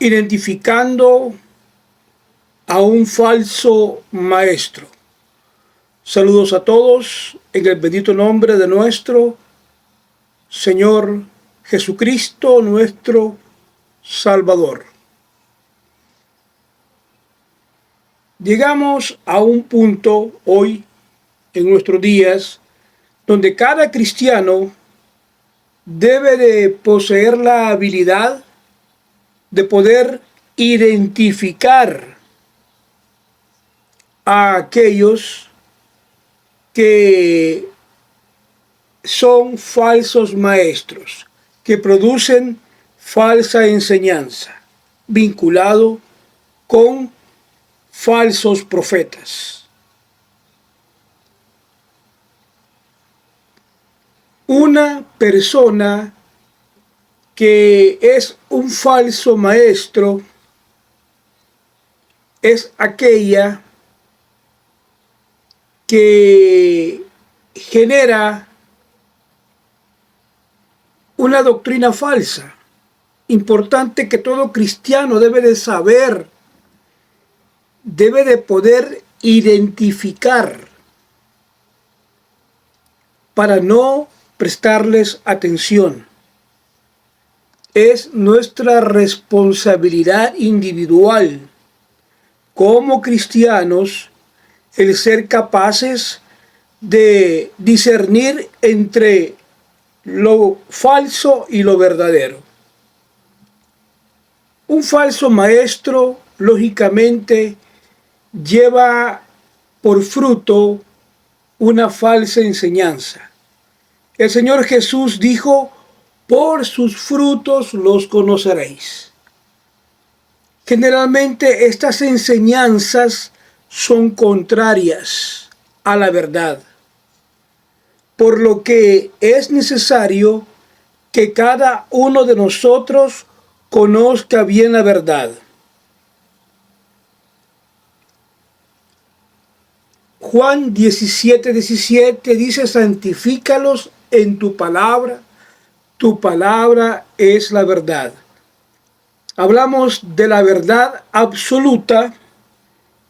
identificando a un falso maestro. Saludos a todos en el bendito nombre de nuestro Señor Jesucristo, nuestro Salvador. Llegamos a un punto hoy, en nuestros días, donde cada cristiano debe de poseer la habilidad de poder identificar a aquellos que son falsos maestros, que producen falsa enseñanza, vinculado con falsos profetas. Una persona que es un falso maestro es aquella que genera una doctrina falsa. Importante que todo cristiano debe de saber, debe de poder identificar para no prestarles atención. Es nuestra responsabilidad individual como cristianos el ser capaces de discernir entre lo falso y lo verdadero. Un falso maestro, lógicamente, lleva por fruto una falsa enseñanza. El Señor Jesús dijo: por sus frutos los conoceréis. Generalmente estas enseñanzas son contrarias a la verdad, por lo que es necesario que cada uno de nosotros conozca bien la verdad. Juan 17:17 dice: santifícalos en tu palabra es la verdad. Hablamos de la verdad absoluta,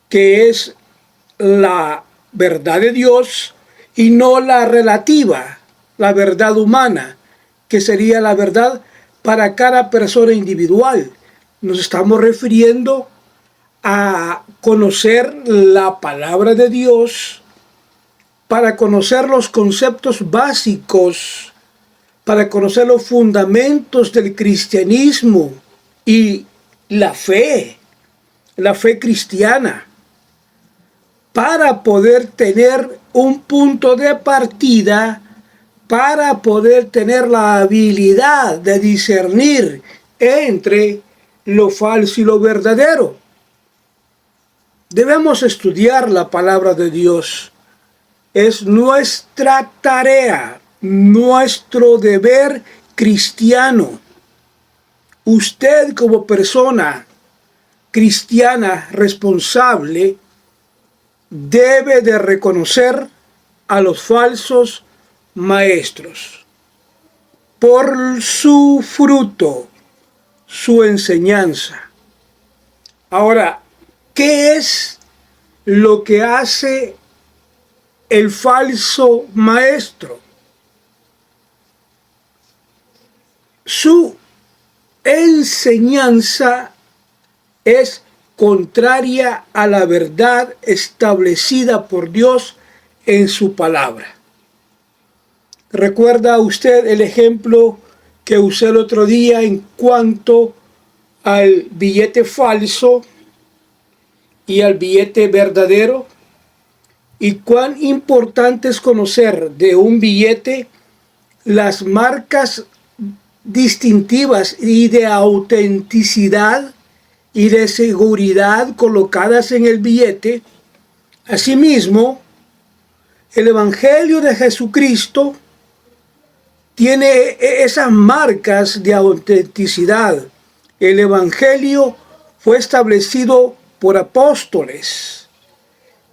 que es la verdad de Dios, y no la relativa, la verdad humana, que sería la verdad para cada persona individual. Nos estamos refiriendo a conocer la palabra de Dios, para conocer los conceptos básicos, para conocer los fundamentos del cristianismo y la fe cristiana, para poder tener un punto de partida, para poder tener la habilidad de discernir entre lo falso y lo verdadero. Debemos estudiar la palabra de Dios. Es nuestra tarea, nuestro deber cristiano. Usted, como persona cristiana responsable, debe de reconocer a los falsos maestros por su fruto, su enseñanza. Ahora, ¿qué es lo que hace el falso maestro? Su enseñanza es contraria a la verdad establecida por Dios en su palabra. ¿Recuerda usted el ejemplo que usé el otro día en cuanto al billete falso y al billete verdadero? Y cuán importante es conocer de un billete las marcas distintivas y de autenticidad y de seguridad colocadas en el billete. Asimismo, el Evangelio de Jesucristo tiene esas marcas de autenticidad. El Evangelio fue establecido por apóstoles.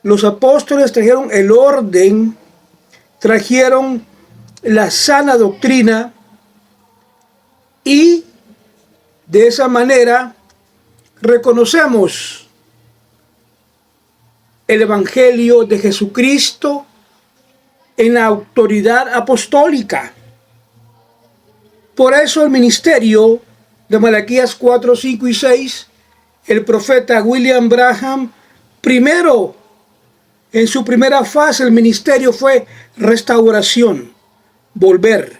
Los apóstoles trajeron el orden, trajeron la sana doctrina, y de esa manera reconocemos el Evangelio de Jesucristo en la autoridad apostólica. Por eso el ministerio de Malaquías 4, 5 y 6, el profeta William Branham, primero, en su primera fase, el ministerio fue restauración, volver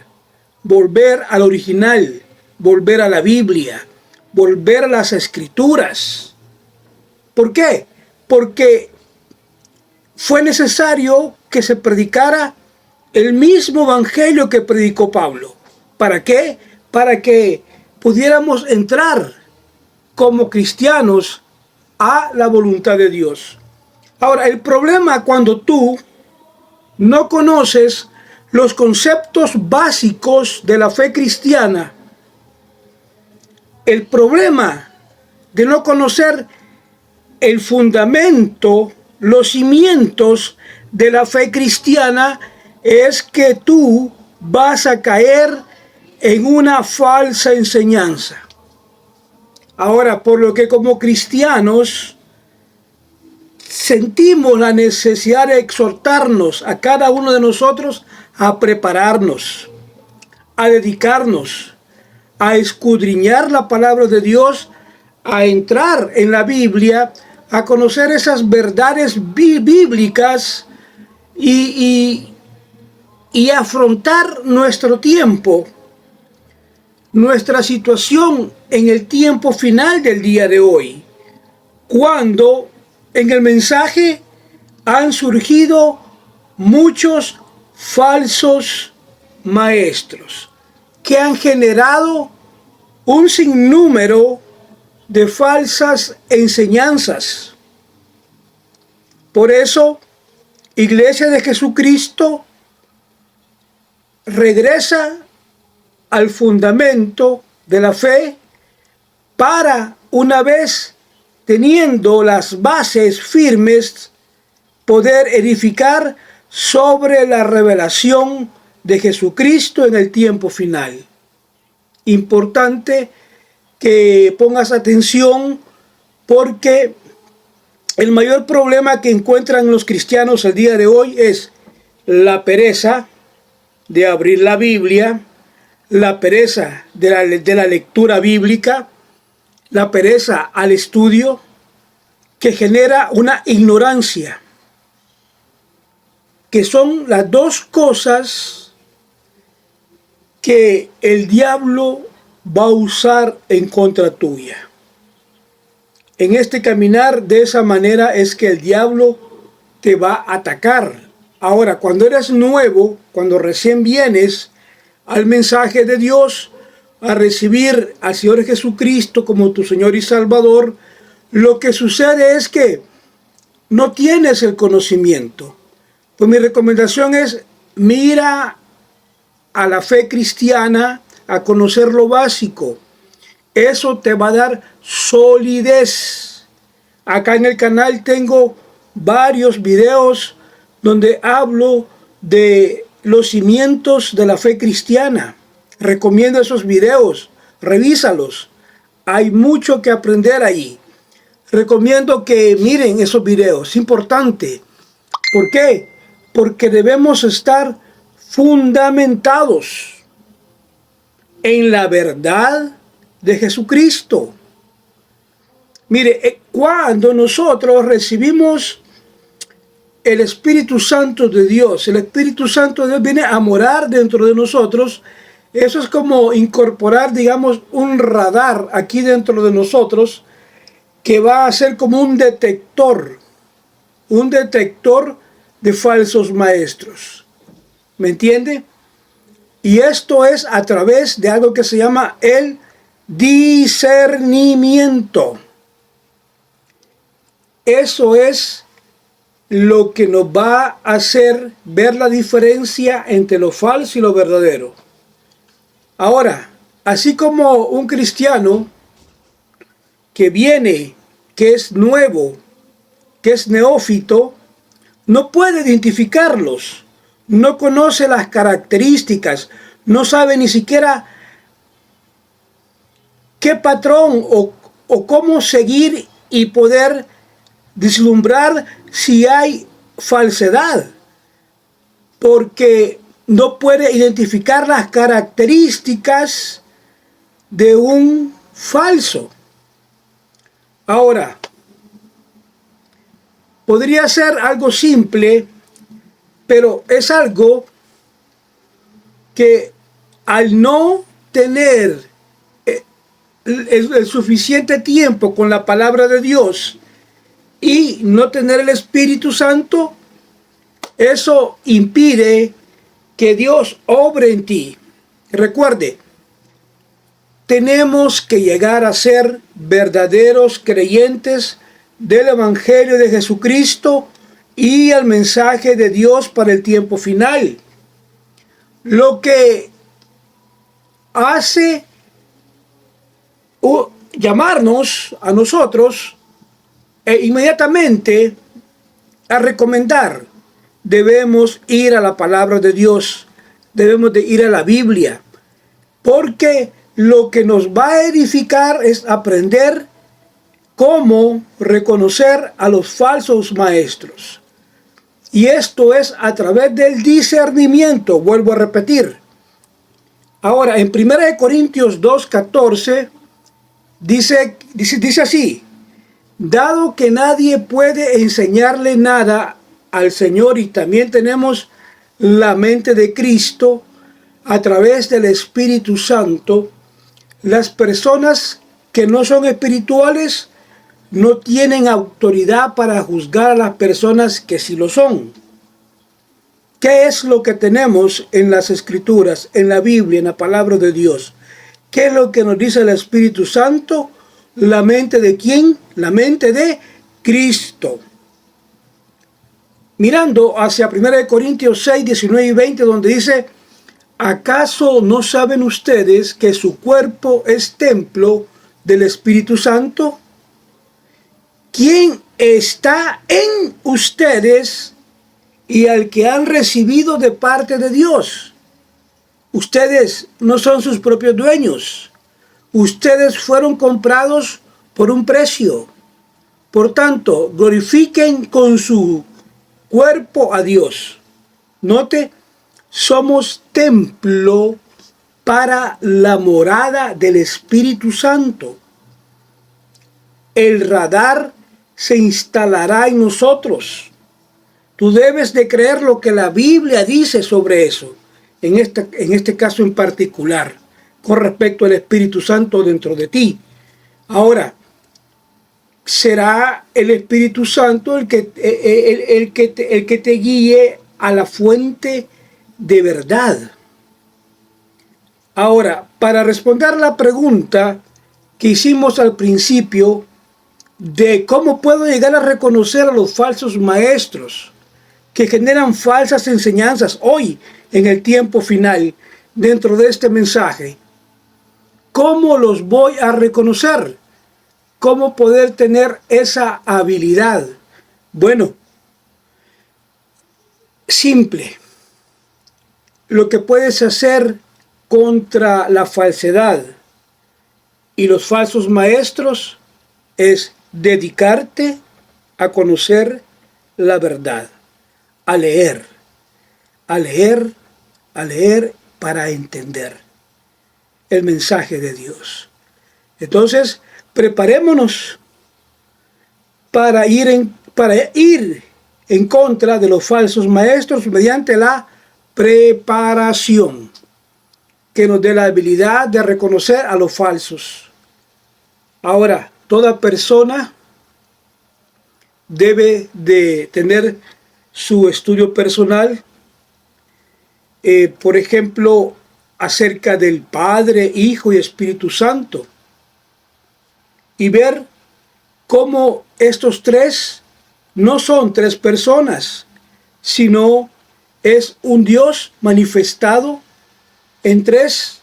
al original, volver a la Biblia, volver a las Escrituras. ¿Por qué? Porque fue necesario que se predicara el mismo evangelio que predicó Pablo. ¿Para qué? Para que pudiéramos entrar como cristianos a la voluntad de Dios. Ahora, el problema cuando tú no conoces los conceptos básicos de la fe cristiana, el problema de no conocer el fundamento, los cimientos de la fe cristiana, es que tú vas a caer en una falsa enseñanza. Ahora, por lo que como cristianos sentimos la necesidad de exhortarnos a cada uno de nosotros a prepararnos, a dedicarnos, a escudriñar la palabra de Dios, a entrar en la Biblia, a conocer esas verdades bíblicas y afrontar nuestro tiempo, nuestra situación en el tiempo final del día de hoy, cuando en el mensaje han surgido muchos falsos maestros que han generado un sinnúmero de falsas enseñanzas. Por eso, Iglesia de Jesucristo regresa al fundamento de la fe para, una vez teniendo las bases firmes, poder edificar sobre la revelación de Jesucristo en el tiempo final. Importante que pongas atención, porque el mayor problema que encuentran los cristianos el día de hoy es la pereza de abrir la Biblia, la pereza de la lectura bíblica, la pereza al estudio, que genera una ignorancia, que son las dos cosas que el diablo va a usar en contra tuya. En este caminar de esa manera es que el diablo te va a atacar. Ahora, cuando eres nuevo, cuando recién vienes al mensaje de Dios, a recibir al Señor Jesucristo como tu Señor y Salvador, lo que sucede es que no tienes el conocimiento. Pues mi recomendación es: mira a la fe cristiana, a conocer lo básico. Eso te va a dar solidez. Acá en el canal tengo varios videos donde hablo de los cimientos de la fe cristiana. Recomiendo esos videos, revísalos. Hay mucho que aprender ahí. Recomiendo que miren esos videos, es importante. ¿Por qué? Porque debemos estar fundamentados en la verdad de Jesucristo. Mire, cuando nosotros recibimos el Espíritu Santo de Dios, el Espíritu Santo de Dios viene a morar dentro de nosotros. Eso es como incorporar, digamos, un radar aquí dentro de nosotros, que va a ser como un detector de falsos maestros. ¿Me entiende? Y esto es a través de algo que se llama el discernimiento. Eso es lo que nos va a hacer ver la diferencia entre lo falso y lo verdadero. Ahora, así como un cristiano que viene, que es nuevo, que es neófito, no puede identificarlos, no conoce las características, no sabe ni siquiera qué patrón o o cómo seguir y poder vislumbrar si hay falsedad, porque no puede identificar las características de un falso. Ahora, podría ser algo simple, pero es algo que al no tener el suficiente tiempo con la palabra de Dios y no tener el Espíritu Santo, eso impide que Dios obre en ti. Recuerde, tenemos que llegar a ser verdaderos creyentes del Evangelio de Jesucristo y al mensaje de Dios para el tiempo final. Lo que hace llamarnos a nosotros inmediatamente a recomendar: debemos ir a la palabra de Dios, debemos de ir a la Biblia, porque lo que nos va a edificar es aprender cómo reconocer a los falsos maestros. Y esto es a través del discernimiento, vuelvo a repetir. Ahora, en 1 Corintios 2:14, dice así: dado que nadie puede enseñarle nada al Señor, y también tenemos la mente de Cristo a través del Espíritu Santo, las personas que no son espirituales no tienen autoridad para juzgar a las personas que sí lo son. ¿Qué es lo que tenemos en las Escrituras, en la Biblia, en la palabra de Dios? ¿Qué es lo que nos dice el Espíritu Santo? ¿La mente de quién? La mente de Cristo. Mirando hacia 1 Corintios 6, 19 y 20, donde dice: ¿acaso no saben ustedes que su cuerpo es templo del Espíritu Santo, quien está en ustedes y al que han recibido de parte de Dios? Ustedes no son sus propios dueños. Ustedes fueron comprados por un precio. Por tanto, glorifiquen con su cuerpo a Dios. Note, somos templo para la morada del Espíritu Santo. El radar se instalará en nosotros. Tú debes de creer lo que la Biblia dice sobre eso, en este caso en particular, con respecto al Espíritu Santo dentro de ti. Ahora, será el Espíritu Santo el que te guíe a la fuente de verdad. Ahora, para responder la pregunta que hicimos al principio de cómo puedo llegar a reconocer a los falsos maestros que generan falsas enseñanzas hoy en el tiempo final, dentro de este mensaje, ¿cómo los voy a reconocer? ¿Cómo poder tener esa habilidad? Bueno, simple. Lo que puedes hacer contra la falsedad y los falsos maestros es dedicarte a conocer la verdad, a leer para entender el mensaje de Dios. Entonces, preparémonos para ir en contra de los falsos maestros mediante la preparación que nos dé la habilidad de reconocer a los falsos. Ahora, toda persona debe de tener su estudio personal, por ejemplo, acerca del Padre, Hijo y Espíritu Santo, y ver cómo estos tres no son tres personas, sino es un Dios manifestado en tres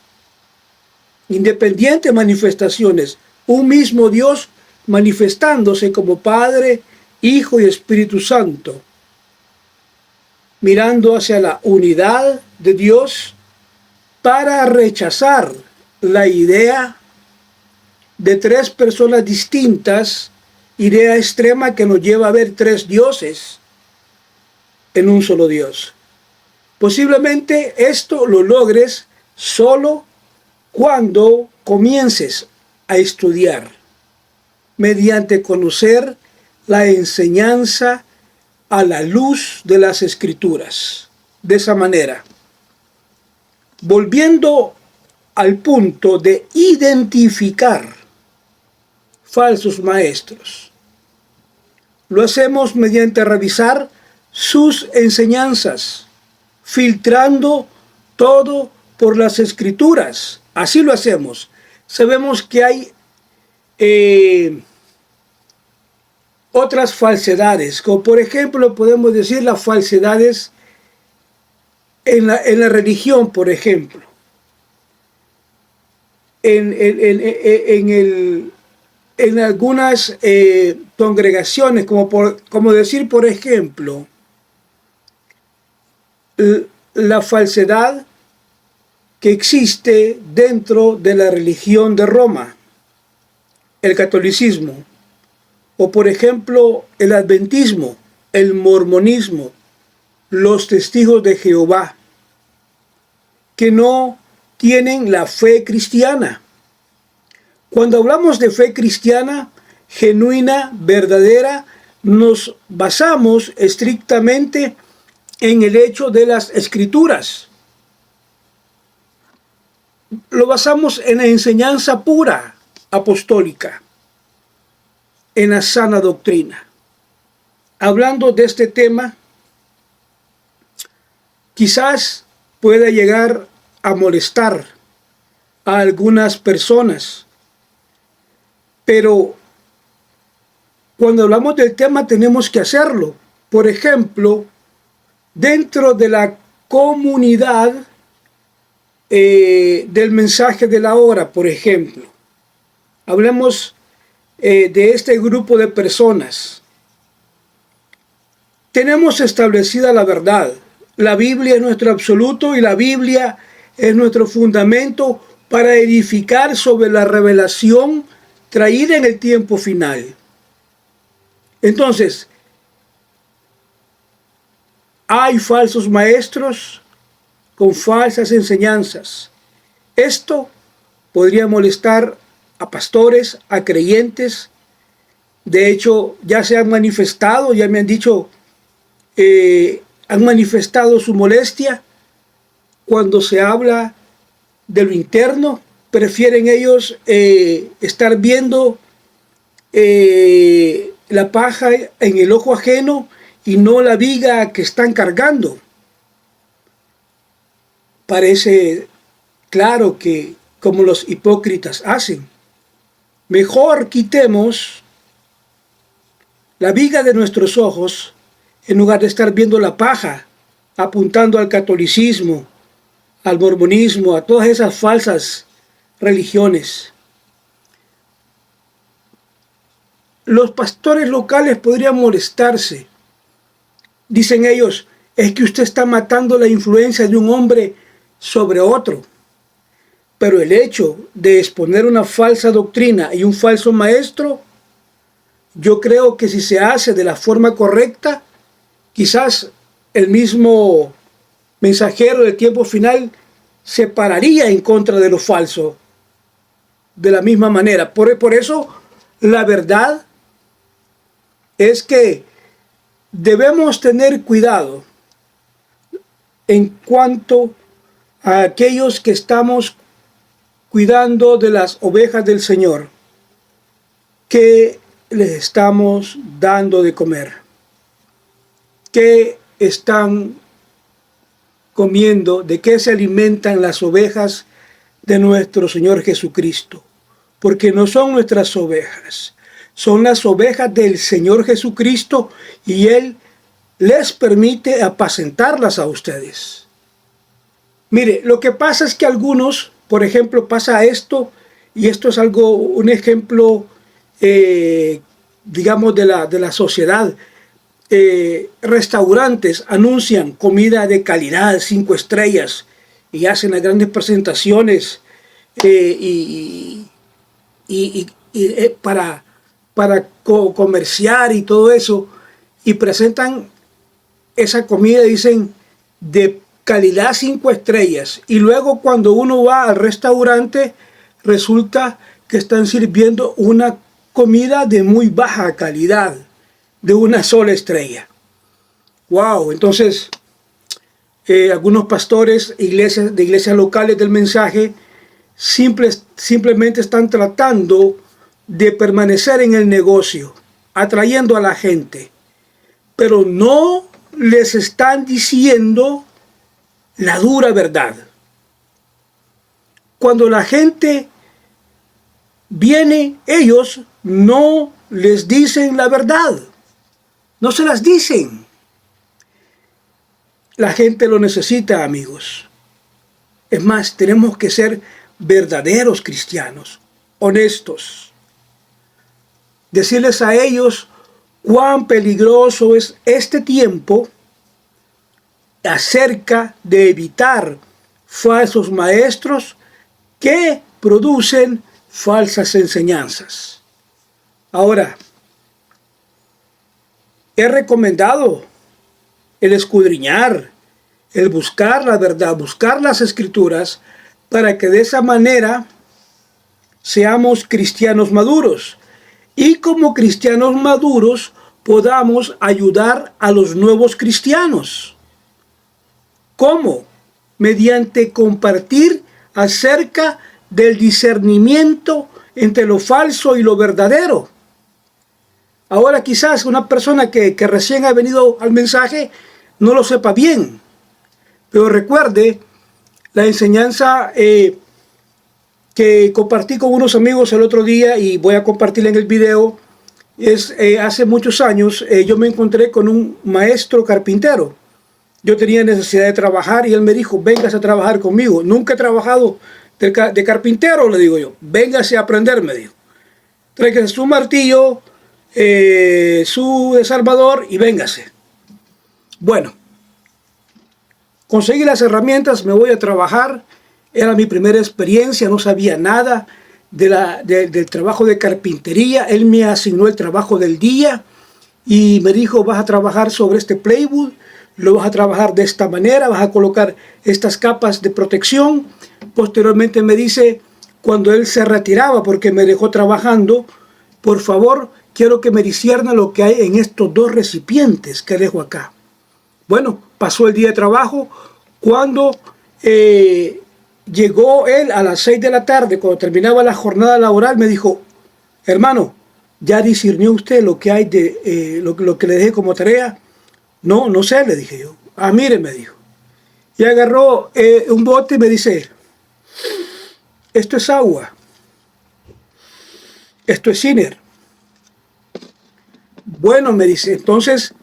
independientes manifestaciones, un mismo Dios manifestándose como Padre, Hijo y Espíritu Santo, mirando hacia la unidad de Dios para rechazar la idea de tres personas distintas, idea extrema que nos lleva a ver tres dioses en un solo Dios. Posiblemente esto lo logres solo cuando comiences a estudiar, mediante conocer la enseñanza a la luz de las Escrituras. De esa manera, volviendo al punto de identificar falsos maestros, lo hacemos mediante revisar sus enseñanzas, filtrando todo por las Escrituras. Así lo hacemos. Sabemos que hay otras falsedades, como por ejemplo podemos decir las falsedades en la religión, por ejemplo. En algunas congregaciones, como decir, por ejemplo, la falsedad que existe dentro de la religión de Roma, el catolicismo, o por ejemplo el adventismo, el mormonismo, los testigos de Jehová, que no tienen la fe cristiana. Cuando hablamos de fe cristiana, genuina, verdadera, nos basamos estrictamente en el hecho de las Escrituras. Lo basamos en la enseñanza pura, apostólica, en la sana doctrina. Hablando de este tema, quizás pueda llegar a molestar a algunas personas, pero cuando hablamos del tema tenemos que hacerlo. Por ejemplo, dentro de la comunidad del mensaje de la hora, por ejemplo, hablemos de este grupo de personas. Tenemos establecida la verdad. La Biblia es nuestro absoluto y la Biblia es nuestro fundamento para edificar sobre la revelación traída en el tiempo final. Entonces, hay falsos maestros con falsas enseñanzas. Esto podría molestar a pastores, a creyentes. De hecho, ya se han manifestado, ya me han dicho, han manifestado su molestia cuando se habla de lo interno. Prefieren ellos estar viendo la paja en el ojo ajeno y no la viga que están cargando. Parece claro que como los hipócritas hacen. Mejor quitemos la viga de nuestros ojos en lugar de estar viendo la paja, apuntando al catolicismo, al mormonismo, a todas esas falsas religiones. Los pastores locales podrían molestarse. Dicen ellos, es que usted está matando la influencia de un hombre sobre otro. Pero el hecho de exponer una falsa doctrina y un falso maestro, yo creo que si se hace de la forma correcta, quizás el mismo mensajero del tiempo final se pararía en contra de lo falso de la misma manera. Por eso, la verdad es que debemos tener cuidado en cuanto a aquellos que estamos cuidando de las ovejas del Señor, que les estamos dando de comer, que están comiendo, de qué se alimentan las ovejas de nuestro Señor Jesucristo, porque no son nuestras ovejas, son las ovejas del Señor Jesucristo y Él les permite apacentarlas a ustedes. Mire, lo que pasa es que algunos, por ejemplo, pasa esto, y esto es algo, un ejemplo, digamos, de la sociedad. Restaurantes anuncian comida de calidad, 5 estrellas, y hacen las grandes presentaciones, y para comerciar y todo eso, y presentan esa comida, dicen, de calidad 5 estrellas, y luego cuando uno va al restaurante resulta que están sirviendo una comida de muy baja calidad, de una sola estrella. Wow, entonces algunos pastores de iglesias locales del mensaje simplemente están tratando de permanecer en el negocio, atrayendo a la gente, pero no les están diciendo la dura verdad. Cuando la gente viene, ellos no les dicen la verdad, no se las dicen. La gente lo necesita, amigos. Es más, tenemos que ser verdaderos cristianos, honestos. Decirles a ellos cuán peligroso es este tiempo acerca de evitar falsos maestros que producen falsas enseñanzas. Ahora, he recomendado el escudriñar, el buscar la verdad, buscar las escrituras, para que de esa manera seamos cristianos maduros. Y como cristianos maduros podamos ayudar a los nuevos cristianos. ¿Cómo? Mediante compartir acerca del discernimiento entre lo falso y lo verdadero. Ahora quizás una persona que recién ha venido al mensaje no lo sepa bien, pero recuerde la enseñanza que compartí con unos amigos el otro día, y voy a compartirla en el video. Hace muchos años yo me encontré con un maestro carpintero. Yo tenía necesidad de trabajar y él me dijo, véngase a trabajar conmigo. Nunca he trabajado de carpintero, le digo yo. Véngase a aprender, me dijo. Tráigase su martillo, su desarmador y véngase. Bueno, conseguí las herramientas, me voy a trabajar. Era mi primera experiencia, no sabía nada del trabajo de carpintería. Él me asignó el trabajo del día y me dijo, vas a trabajar sobre este plywood, lo vas a trabajar de esta manera, vas a colocar estas capas de protección. Posteriormente me dice, cuando él se retiraba porque me dejó trabajando, por favor, quiero que me discierna lo que hay en estos 2 recipientes que dejo acá. Bueno, pasó el día de trabajo. Cuando llegó él a las 6 de la tarde, cuando terminaba la jornada laboral, me dijo, hermano, ¿ya discernió usted lo que hay lo que le dejé como tarea? No, no sé, le dije yo. Ah, mire, me dijo. Y agarró un bote y me dice, esto es agua, esto es Ciner. Bueno, me dice, entonces,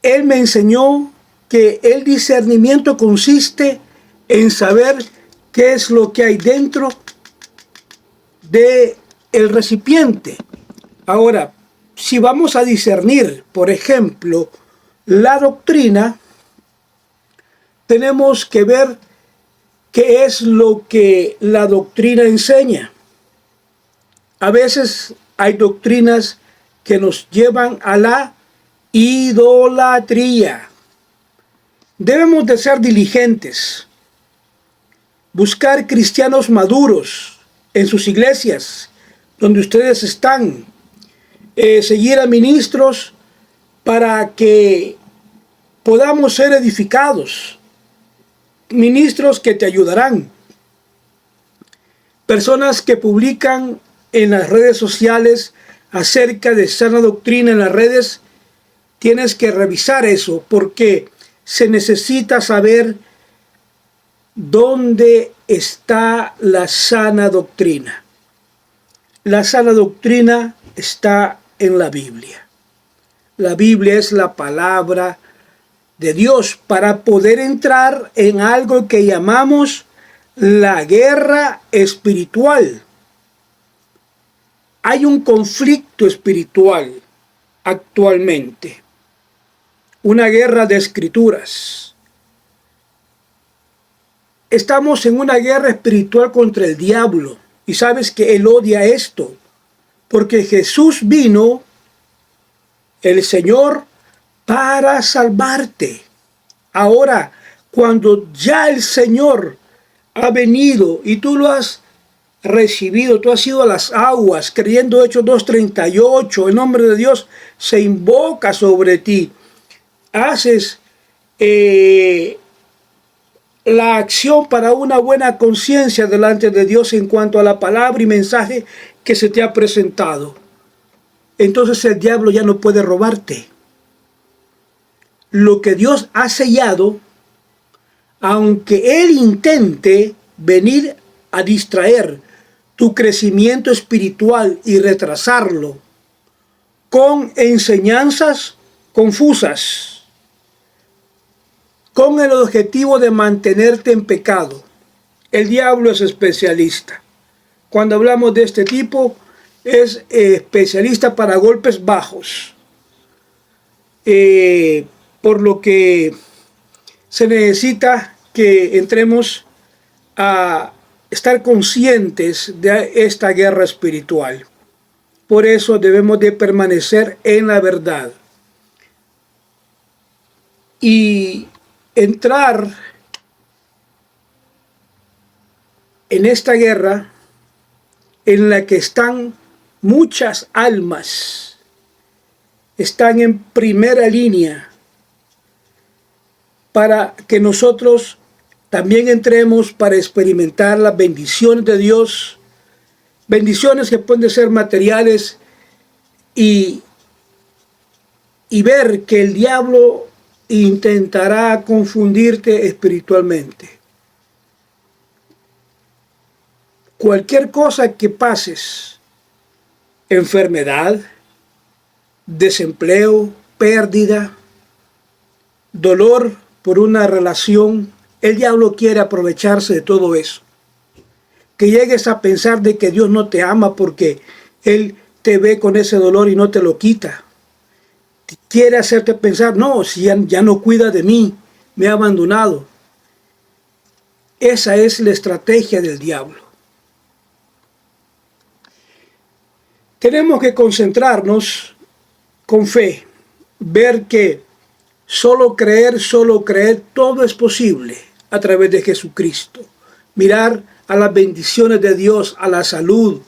él me enseñó que el discernimiento consiste en saber qué es lo que hay dentro del recipiente. Ahora, si vamos a discernir, por ejemplo, la doctrina, tenemos que ver qué es lo que la doctrina enseña. A veces hay doctrinas que nos llevan a la idolatría. Debemos de ser diligentes, buscar cristianos maduros en sus iglesias, donde ustedes están, seguir a ministros para que podamos ser edificados, ministros que te ayudarán, personas que publican en las redes sociales acerca de sana doctrina en las redes. Tienes que revisar eso, porque se necesita saber dónde está la sana doctrina. La sana doctrina está en la Biblia. La Biblia es la palabra de Dios para poder entrar en algo que llamamos la guerra espiritual. Hay un conflicto espiritual actualmente, una guerra de escrituras. Estamos en una guerra espiritual contra el diablo. Y sabes que Él odia esto, porque Jesús vino, el Señor, para salvarte. Ahora, cuando ya el Señor ha venido y tú lo has recibido, tú has ido a las aguas, creyendo Hechos 2:38, el nombre de Dios se invoca sobre ti. Haces la acción para una buena conciencia delante de Dios en cuanto a la palabra y mensaje que se te ha presentado. Entonces el diablo ya no puede robarte. Lo que Dios ha sellado, aunque él intente venir a distraer tu crecimiento espiritual y retrasarlo con enseñanzas confusas, con el objetivo de mantenerte en pecado. El diablo es especialista. Cuando hablamos de este tipo, es especialista para golpes bajos. Por lo que se necesita que entremos a estar conscientes de esta guerra espiritual. Por eso debemos de permanecer en la verdad y entrar en esta guerra en la que están muchas almas, están en primera línea, para que nosotros también entremos para experimentar las bendiciones de Dios, bendiciones que pueden ser materiales, y ver que el diablo intentará confundirte espiritualmente. Cualquier cosa que pases, enfermedad, desempleo, pérdida, dolor por una relación, el diablo quiere aprovecharse de todo eso. Que llegues a pensar de que Dios no te ama porque Él te ve con ese dolor y no te lo quita. Quiere hacerte pensar, no, si ya no cuida de mí, me ha abandonado. Esa es la estrategia del diablo. Tenemos que concentrarnos con fe, ver que solo creer, todo es posible a través de Jesucristo. Mirar a las bendiciones de Dios, a la salud,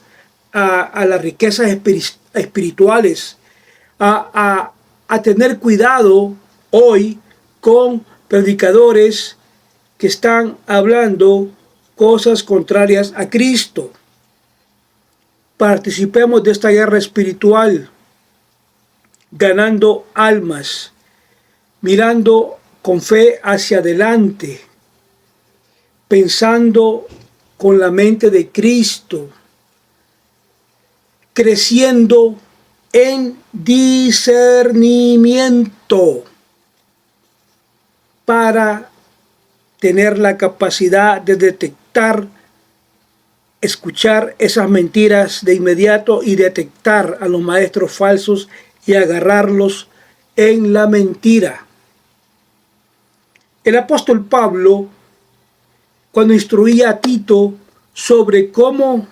a las riquezas espirituales, a tener cuidado hoy con predicadores que están hablando cosas contrarias a Cristo. Participemos de esta guerra espiritual, ganando almas, mirando con fe hacia adelante, pensando con la mente de Cristo, creciendo en discernimiento para tener la capacidad de detectar, escuchar esas mentiras de inmediato y detectar a los maestros falsos y agarrarlos en la mentira. El apóstol Pablo, cuando instruía a Tito sobre cómo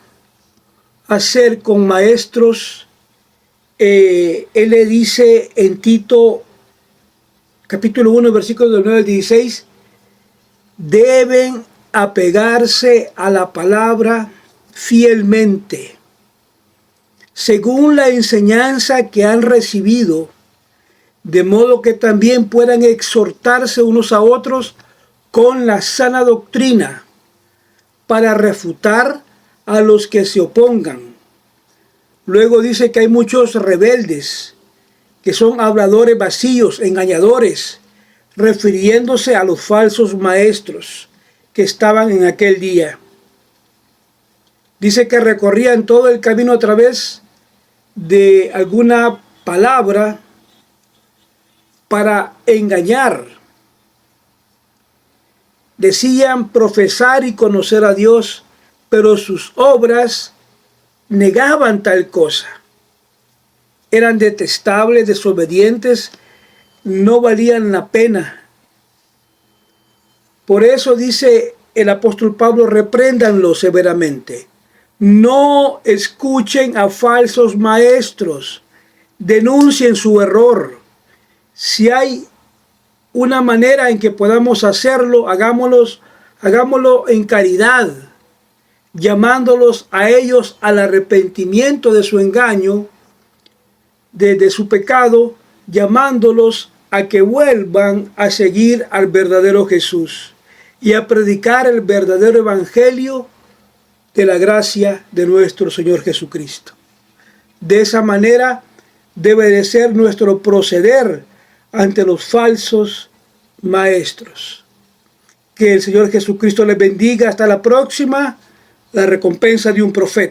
hacer con maestros, él le dice en Tito capítulo 1, versículos del 9 al 16, deben apegarse a la palabra fielmente, según la enseñanza que han recibido, de modo que también puedan exhortarse unos a otros con la sana doctrina, para refutar a los que se opongan. Luego dice que hay muchos rebeldes, que son habladores vacíos, engañadores, refiriéndose a los falsos maestros que estaban en aquel día. Dice que recorrían todo el camino a través de alguna palabra para engañar. Decían profesar y conocer a Dios, pero sus obras negaban tal cosa. Eran detestables, desobedientes, no valían la pena. Por eso dice el apóstol Pablo, repréndanlo severamente, No escuchen a falsos maestros. Denuncien su error. Si hay una manera en que podamos hacerlo, hagámoslo en caridad, llamándolos a ellos al arrepentimiento de su engaño, de su pecado, llamándolos a que vuelvan a seguir al verdadero Jesús y a predicar el verdadero evangelio de la gracia de nuestro Señor Jesucristo. De esa manera debe de ser nuestro proceder ante los falsos maestros. Que el Señor Jesucristo les bendiga. Hasta la próxima. La recompensa de un profeta.